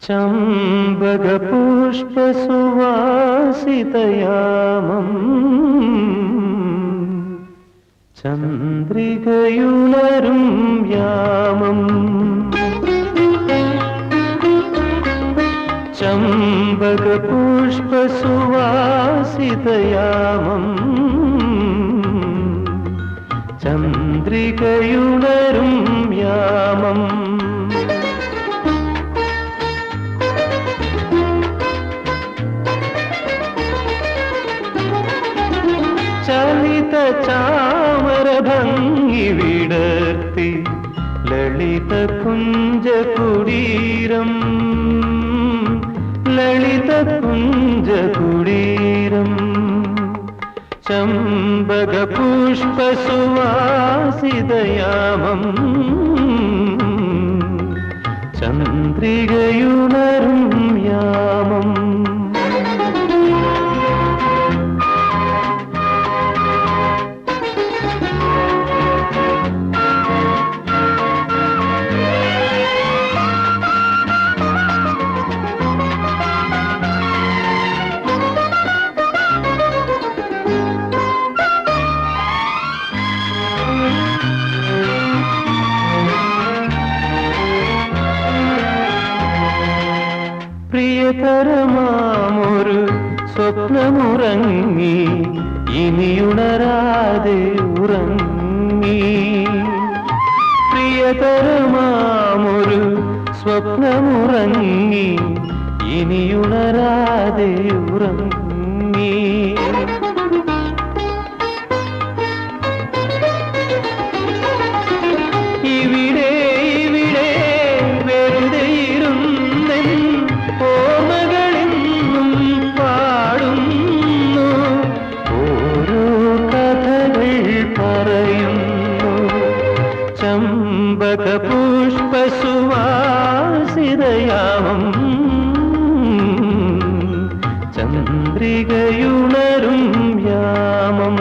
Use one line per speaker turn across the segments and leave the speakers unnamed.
ചമ്പകപുഷ്പസുവാസിതയാമം ചന്ദ്രികയുണരും യാമം ചമ്പകപുഷ്പസുവാസിതയാമം ചന്ദ്രികയുണരും യാമം ചലിത ചാമരഭംഗി വിടർത്തി ലളിത കുഞ്ചകുടീരം ലളിത കുഞ്ചകുടീരം ചമ്പകപുഷ്പസുവാസിതയാമം ചന്ദ്രികയുണരും യാമം പ്രിയതരമാമൊരു സ്വപ്നമുറങ്ങി ഇനിയുണരാതെ ഉറങ്ങി പ്രിയതരമാമൊരു സ്വപ്നമുറങ്ങി ഇനിയുണരാതെ ഉറങ്ങി ഇവിടെ ഇവിടെ വെറുതെ ഇരുന്നെൻ ഓർമ്മകളെന്നും പാടുന്നു ഓരോ കഥകൾ പറയുന്നു ചമ്പകപുഷ്പസുവാസിതയാമം ചന്ദ്രികയുണരും യാമം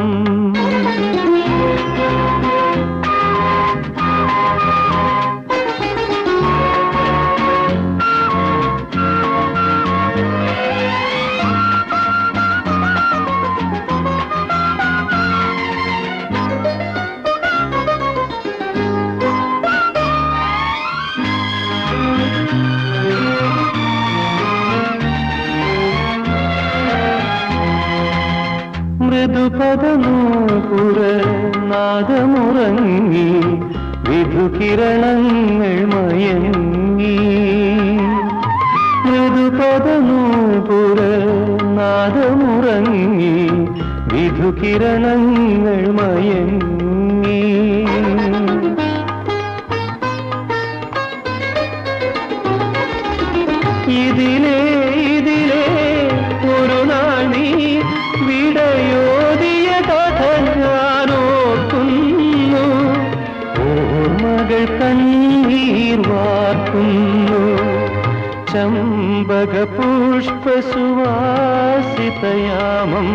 മൃദുപദനൂപുരനാദമുറങ്ങി വിധുകിരണങ്ങൾ മയങ്ങി മൃദുപദനൂപുരനാദമുറങ്ങി വിധുകിരണങ്ങൾ മയങ്ങി ഇതിലേ ഇതിലേ ഒരു നാൾ നീ വിടയോതിയ കഥ ഞാനോർക്കുന്നു ഓർമ്മകൾ കണ്ണീർ വാർക്കുന്നു ചമ്പകപുഷ്പസുവാസിതയാമം